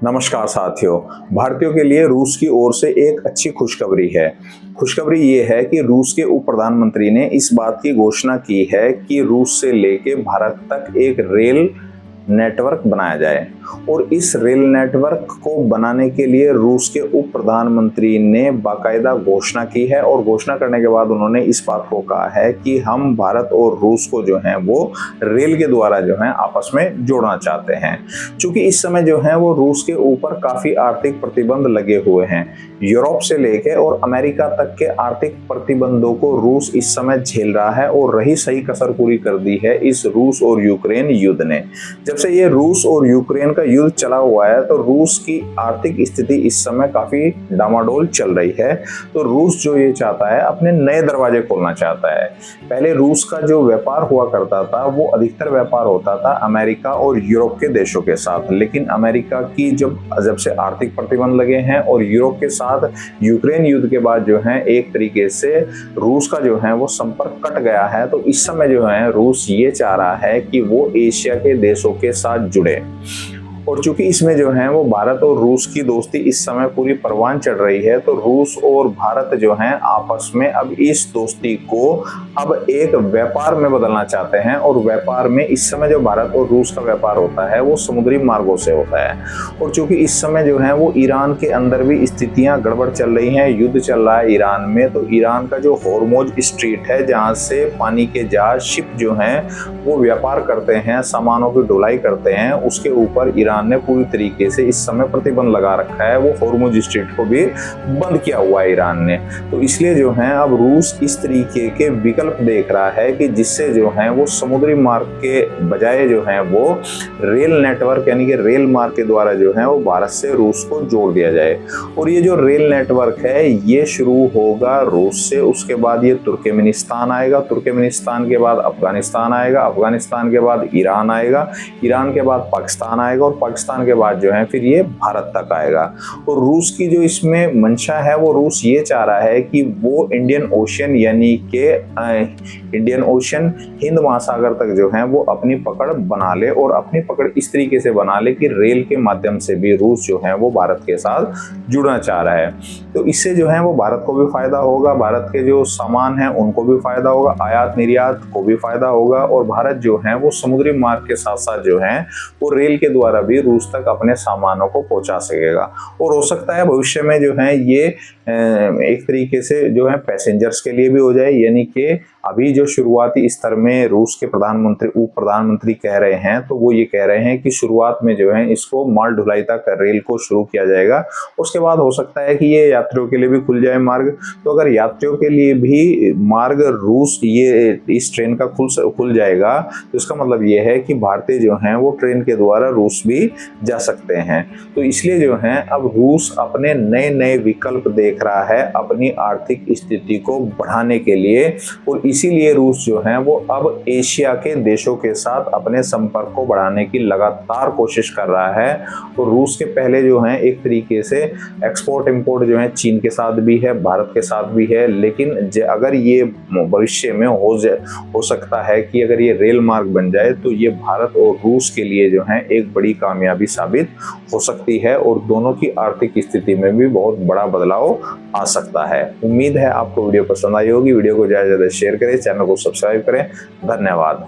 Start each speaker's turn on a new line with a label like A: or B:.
A: नमस्कार साथियों। भारतीयों के लिए रूस की ओर से एक अच्छी खुशखबरी है। खुशखबरी ये है कि रूस के उप प्रधानमंत्री ने इस बात की घोषणा की है कि रूस से लेके भारत तक एक रेल नेटवर्क बनाया जाए और इस रेल नेटवर्क को बनाने के लिए रूस के उप प्रधानमंत्री ने बाकायदा घोषणा की है और घोषणा करने के बाद उन्होंने इस बात को कहा है कि हम भारत और रूस को जो है वो रेल के द्वारा जो है आपस में जोड़ना चाहते हैं। क्योंकि इस समय जो है वो रूस के ऊपर काफी आर्थिक प्रतिबंध लगे हुए हैं। यूरोप से लेकर और अमेरिका तक के आर्थिक प्रतिबंधों को रूस इस समय झेल रहा है और रही सही कसर पूरी कर दी है इस रूस और यूक्रेन युद्ध ने। जब से ये रूस और यूक्रेन का युद्ध चला हुआ है तो रूस की आर्थिक स्थिति इस समय काफी डामाडोल चल रही है। तो रूस जो ये चाहता है अपने नए दरवाजे खोलना चाहता है। पहले रूस का जो व्यापार हुआ करता था वो अधिकतर व्यापार होता था अमेरिका और यूरोप के देशों के साथ, लेकिन अमेरिका की जब से आर्थिक प्रतिबंध लगे हैं और यूरोप के साथ यूक्रेन युद्ध के बाद जो है एक तरीके से रूस का जो है वो संपर्क कट गया है। तो इस समय जो है रूस ये चाह रहा है कि वो एशिया के देशों के साथ जुड़े और चूंकि इसमें जो है वो भारत और रूस की दोस्ती इस समय पूरी परवान चढ़ रही है तो रूस और भारत जो है आपस में अब इस दोस्ती को अब एक व्यापार में बदलना चाहते हैं। और व्यापार में इस समय जो भारत और रूस का व्यापार होता है वो समुद्री मार्गों से होता है और चूंकि इस समय जो है वो ईरान के अंदर भी स्थितियां गड़बड़ चल रही हैं, युद्ध चल रहा है ईरान में। तो ईरान का जो हॉर्मुज स्ट्रीट है जहां से पानी के जहाज शिप जो हैं वो व्यापार करते हैं, सामानों की ढुलाई करते हैं, उसके ऊपर ईरान ने पूरी तरीके से इस समय प्रतिबंध लगा रखा है। वो हॉर्मुज स्ट्रीट को भी बंद किया हुआ है ईरान ने। तो इसलिए जो है अब रूस इस तरीके के विकल्प देख रहा है कि जिससे जो है वो समुद्री मार्ग के बजाय जो है वो रेल नेटवर्क यानी कि रेल मार्ग के द्वारा जो है वो भारत से रूस को जोड़ दिया जाए। और ये जो रेल नेटवर्क है ये शुरू होगा रूस से, उसके बाद ये तुर्कमेनिस्तान आएगा, तुर्कमेनिस्तान के बाद अफगानिस्तान आएगा, अफगानिस्तान के बाद ईरान आएगा, ईरान के बाद पाकिस्तान आएगा और पाकिस्तान के बाद जो है फिर ये भारत तक आएगा। और रूस की जो इसमें मंशा है वो रूस ये चाह रहा है कि वो इंडियन ओशन यानी कि इंडियन ओशन हिंद महासागर तक जो है वो अपनी पकड़ बना ले और अपनी पकड़ इस तरीके से बना ले कि रेल के माध्यम से भी रूस जो है वो भारत के साथ जुड़ना चाह रहा है। तो इससे जो है वो भारत को भी फायदा होगा, भारत के जो सामान हैं उनको भी फायदा होगा, आयात निर्यात को भी फायदा होगा और भारत जो है वो समुद्री मार्ग के साथ साथ जो है वो रेल के द्वारा भी रूस तक अपने सामानों को पहुंचा सकेगा। और हो सकता है भविष्य में जो है ये एक तरीके से जो है पैसेंजर्स के लिए भी हो जाए, यानी कि अभी जो शुरुआती स्तर में रूस के प्रधानमंत्री उप प्रधानमंत्री कह रहे हैं तो वो ये कह रहे हैं कि शुरुआत में जो है इसको माल ढुलाई तक रेल को शुरू किया जाएगा। उसके बाद हो सकता है कि ये यात्रियों के लिए भी खुल जाए मार्ग। तो अगर यात्रियों के लिए भी मार्ग रूस ये इस ट्रेन का खुल जाएगा तो इसका मतलब ये है कि भारतीय जो हैं वो ट्रेन के द्वारा रूस भी जा सकते हैं। तो इसलिए जो है अब रूस अपने नए नए विकल्प देख रहा है अपनी आर्थिक स्थिति को बढ़ाने के लिए और इसीलिए रूस जो है वो अब एशिया के देशों के साथ अपने संपर्क को बढ़ाने की लगातार कोशिश कर रहा है। और रूस के पहले जो है एक तरीके से एक्सपोर्ट इंपोर्ट जो है चीन के साथ भी है, भारत के साथ भी है, लेकिन अगर ये भविष्य में हो सकता है कि अगर ये रेल मार्ग बन जाए तो ये भारत और रूस के लिए जो है एक बड़ी कामयाबी साबित हो सकती है और दोनों की आर्थिक स्थिति में भी बहुत बड़ा बदलाव आ सकता है। उम्मीद है आपको वीडियो पसंद आई होगी। वीडियो को ज्यादा से ज्यादा शेयर करें, चैनल को सब्सक्राइब करें। धन्यवाद।